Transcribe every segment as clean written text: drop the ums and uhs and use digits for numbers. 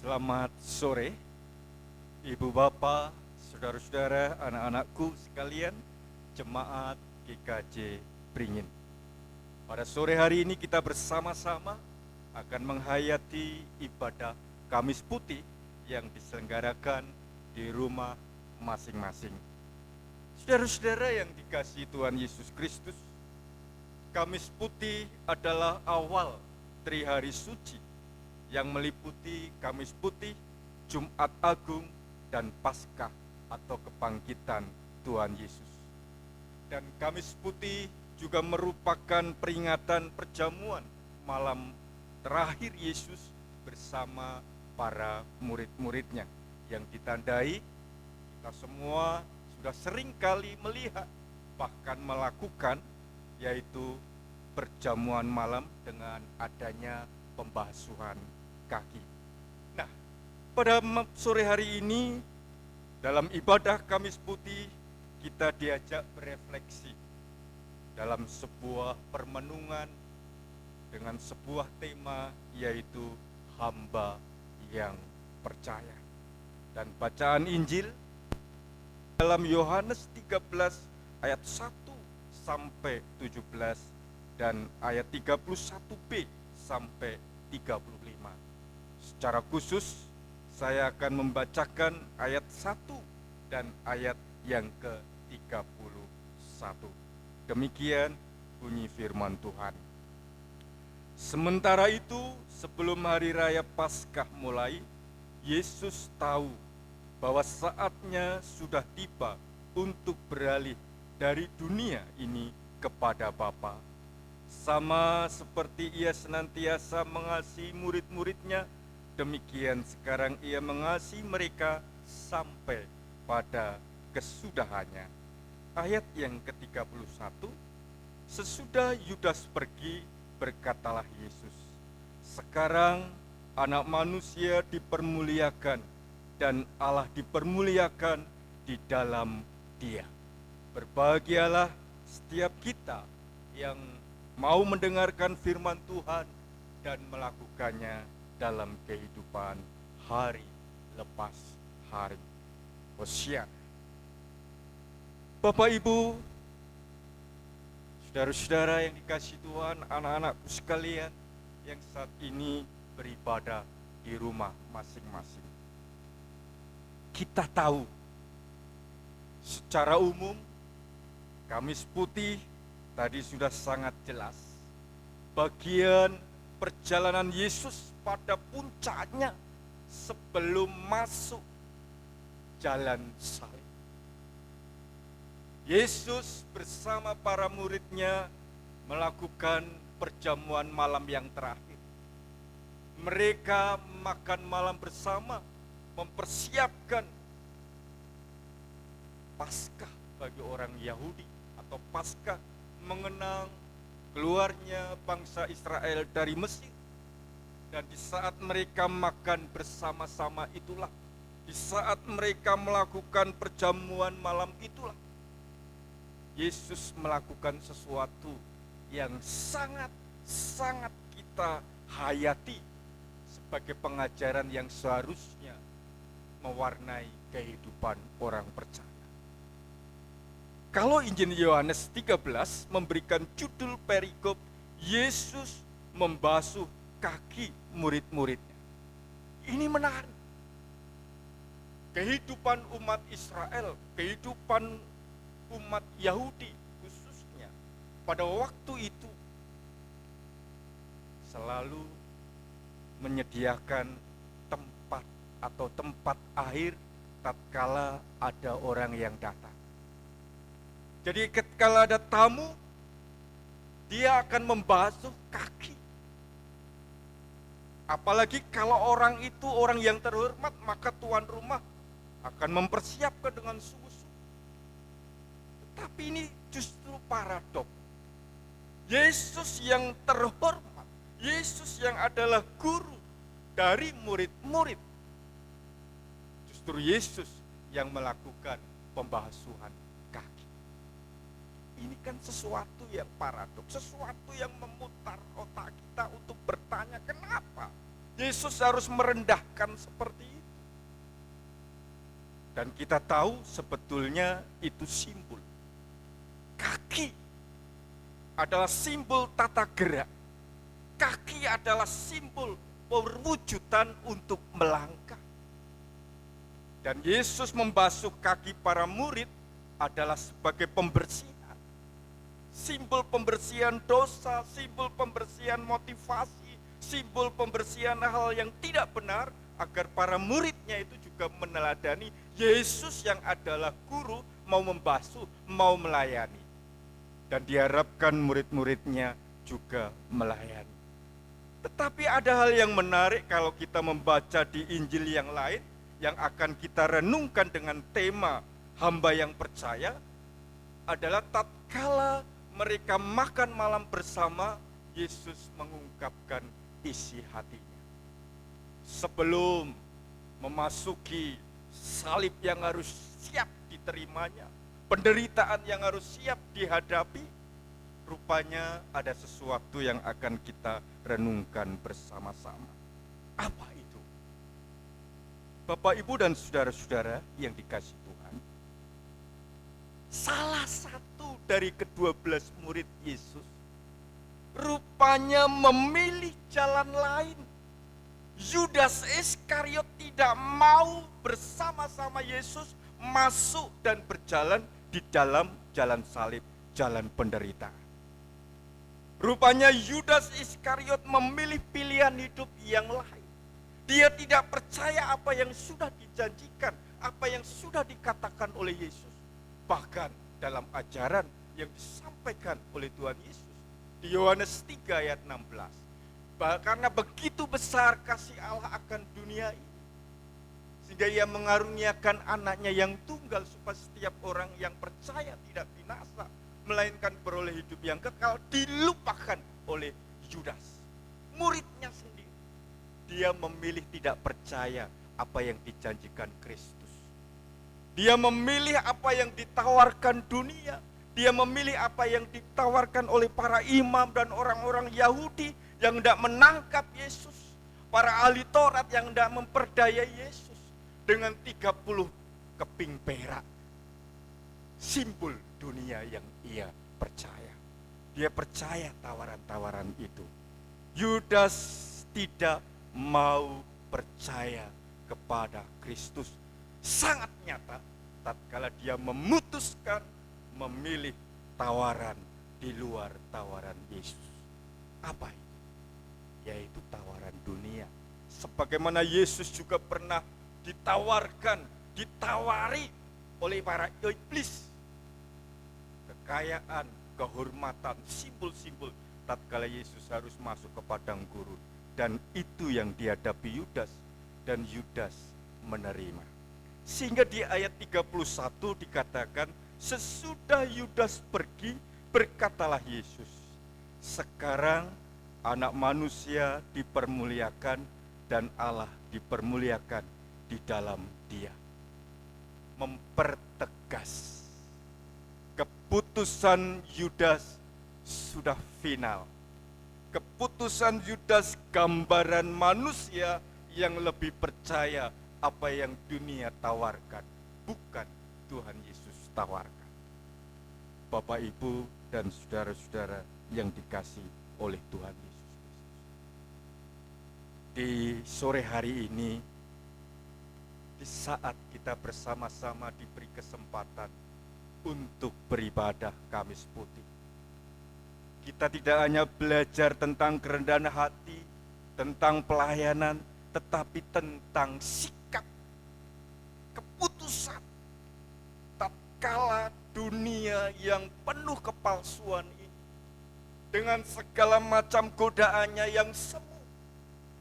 Selamat sore, Ibu Bapak, saudara-saudara, anak-anakku sekalian, jemaat GKJ Beringin. Pada sore hari ini kita bersama-sama akan menghayati ibadah Kamis Putih yang diselenggarakan di rumah masing-masing. Saudara-saudara yang dikasihi Tuhan Yesus Kristus, Kamis Putih adalah awal dari hari suci yang meliputi Kamis Putih, Jumat Agung, dan Paskah atau kebangkitan Tuhan Yesus. Dan Kamis Putih juga merupakan peringatan perjamuan malam terakhir Yesus bersama para murid-muridnya yang ditandai kita semua sudah sering kali melihat bahkan melakukan, yaitu perjamuan malam dengan adanya pembasuhan kaki. Nah, pada sore hari ini dalam ibadah Kamis Putih kita diajak berefleksi dalam sebuah permenungan dengan sebuah tema, yaitu hamba yang percaya. Dan bacaan Injil dalam Yohanes 13 ayat 1 sampai 17 dan ayat 31b sampai 35. Secara khusus saya akan membacakan ayat 1 dan ayat yang ke-31. Demikian bunyi firman Tuhan. Sementara itu, sebelum hari raya Paskah mulai, Yesus tahu bahwa saatnya sudah tiba untuk beralih dari dunia ini kepada Bapa. Sama seperti ia senantiasa mengasihi murid-muridnya, demikian sekarang ia mengasihi mereka sampai pada kesudahannya. Ayat yang ke-31, sesudah Yudas pergi, berkatalah Yesus, sekarang anak manusia dipermuliakan dan Allah dipermuliakan di dalam Dia. Berbahagialah setiap kita yang mau mendengarkan firman Tuhan dan melakukannya dalam kehidupan hari lepas hari. Hosea. Bapak Ibu, saudara-saudara yang dikasihi Tuhan, anak-anakku sekalian yang saat ini beribadah di rumah masing-masing. Kita tahu secara umum Kamis Putih tadi sudah sangat jelas bagian perjalanan Yesus pada puncaknya sebelum masuk jalan salib. Yesus bersama para muridnya melakukan perjamuan malam yang terakhir. Mereka makan malam bersama, mempersiapkan Paskah bagi orang Yahudi atau Paskah mengenang keluarnya bangsa Israel dari Mesir. Dan di saat mereka makan bersama-sama itulah, di saat mereka melakukan perjamuan malam itulah, Yesus melakukan sesuatu yang sangat kita hayati sebagai pengajaran yang seharusnya mewarnai kehidupan orang percaya. Kalau Injil Yohanes 13 memberikan judul perikop Yesus membasuh kaki murid-muridnya. Ini menarik. Kehidupan umat Israel, kehidupan umat Yahudi khususnya pada waktu itu selalu menyediakan tempat atau tempat akhir tatkala ada orang yang datang. Jadi ketika ada tamu, dia akan membasuh kaki. Apalagi kalau orang itu orang yang terhormat, maka tuan rumah akan mempersiapkan dengan sungguh-sungguh. Tetapi ini justru paradok. Yesus yang terhormat, Yesus yang adalah guru dari murid-murid, justru Yesus yang melakukan pembasuhan kaki. Ini kan sesuatu yang paradok, sesuatu yang memutar otak kita untuk bertanya kenapa Yesus harus merendahkan seperti itu. Dan kita tahu sebetulnya itu simbol. Kaki adalah simbol tata gerak. Kaki adalah simbol perwujudan untuk melangkah. Dan Yesus membasuh kaki para murid adalah sebagai pembersihan. Simbol pembersihan dosa, simbol pembersihan motivasi, simbol pembersihan hal yang tidak benar, agar para muridnya itu juga meneladani Yesus yang adalah guru, mau membasuh, mau melayani. Dan diharapkan murid-muridnya juga melayani. Tetapi ada hal yang menarik kalau kita membaca di Injil yang lain, yang akan kita renungkan dengan tema hamba yang percaya, adalah tatkala mereka makan malam bersama, Yesus mengungkapkan isi hatinya. Sebelum memasuki salib yang harus siap diterimanya, penderitaan yang harus siap dihadapi, rupanya ada sesuatu yang akan kita renungkan bersama-sama. Apa itu? Bapak, Ibu, dan saudara-saudara yang dikasihi Tuhan, salah satu dari ke-12 murid Yesus rupanya memilih jalan lain. Yudas Iskariot tidak mau bersama-sama Yesus masuk dan berjalan di dalam jalan salib, jalan penderitaan. Rupanya Yudas Iskariot memilih pilihan hidup yang lain. Dia tidak percaya apa yang sudah dijanjikan, apa yang sudah dikatakan oleh Yesus. Bahkan dalam ajaran yang disampaikan oleh Tuhan Yesus di Yohanes 3 ayat 16. Karena begitu besar kasih Allah akan dunia ini, sehingga ia mengaruniakan anaknya yang tunggal, supaya setiap orang yang percaya tidak binasa, melainkan beroleh hidup yang kekal. Dilupakan oleh Yudas, muridnya sendiri. Dia memilih tidak percaya apa yang dijanjikan Kristus. Dia memilih apa yang ditawarkan dunia. Dia memilih apa yang ditawarkan oleh para imam dan orang-orang Yahudi yang tidak menangkap Yesus, para ahli Taurat yang tidak memperdaya Yesus dengan 30 keping perak. Simbol dunia yang ia percaya. Dia percaya tawaran-tawaran itu. Yudas tidak mau percaya kepada Kristus. Sangat nyata tatkala dia memutuskan memilih tawaran di luar tawaran Yesus. Apa itu? Yaitu tawaran dunia. Sebagaimana Yesus juga pernah ditawari oleh para iblis. Kekayaan, kehormatan, simbol-simbol tatkala Yesus harus masuk ke padang gurun. Dan itu yang dihadapi Yudas, dan Yudas menerima. Sehingga di ayat 31 dikatakan, sesudah Yudas pergi, berkatalah Yesus, sekarang Anak Manusia dipermuliakan dan Allah dipermuliakan di dalam Dia. Mempertegas keputusan Yudas sudah final. Keputusan Yudas gambaran manusia yang lebih percaya apa yang dunia tawarkan, bukan Tuhan Yesus tawarkan. Bapak, Ibu, dan saudara-saudara yang dikasihi oleh Tuhan Yesus. Di sore hari ini, di saat kita bersama-sama diberi kesempatan untuk beribadah Kamis Putih, kita tidak hanya belajar tentang kerendahan hati, tentang pelayanan, tetapi tentang sikap, keputusan tatkala dunia yang penuh kepalsuan ini, dengan segala macam godaannya yang semu,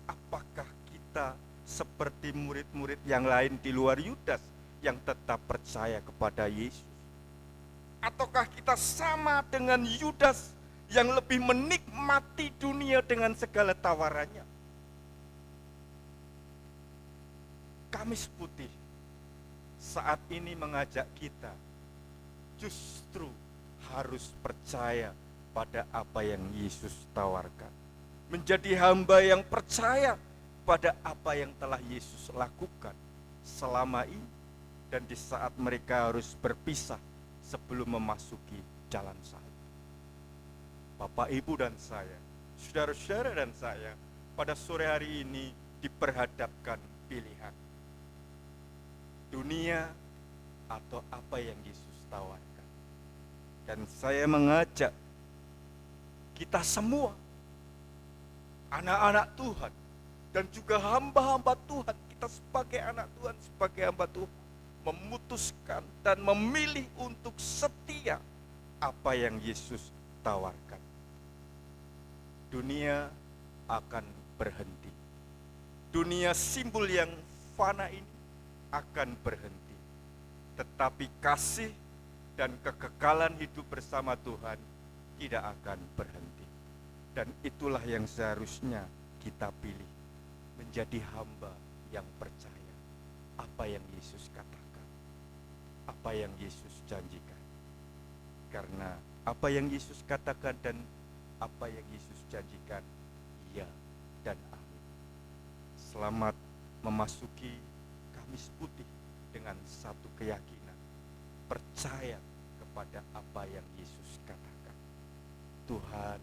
apakah kita seperti murid-murid yang lain di luar Yudas yang tetap percaya kepada Yesus? Ataukah kita sama dengan Yudas yang lebih menikmati dunia dengan segala tawarannya? Kamis Putih saat ini mengajak kita justru harus percaya pada apa yang Yesus tawarkan. Menjadi hamba yang percaya pada apa yang telah Yesus lakukan selama ini dan di saat mereka harus berpisah sebelum memasuki jalan salib. Bapak, Ibu, dan saya, saudara-saudara dan saya, pada sore hari ini diperhadapkan pilihan. Dunia atau apa yang Yesus tawarkan. Dan saya mengajak kita semua, anak-anak Tuhan, dan juga hamba-hamba Tuhan, kita sebagai anak Tuhan, sebagai hamba Tuhan, memutuskan dan memilih untuk setia apa yang Yesus tawarkan. Dunia akan berhenti. Dunia simbol yang fana ini akan berhenti. Tetapi kasih dan kekekalan hidup bersama Tuhan tidak akan berhenti. Dan itulah yang seharusnya kita pilih, menjadi hamba yang percaya apa yang Yesus katakan, apa yang Yesus janjikan. Karena apa yang Yesus katakan dan apa yang Yesus janjikan, ya dan amin. Selamat memasuki Kamis Putih dengan satu keyakinan, percaya kepada apa yang Yesus katakan. Tuhan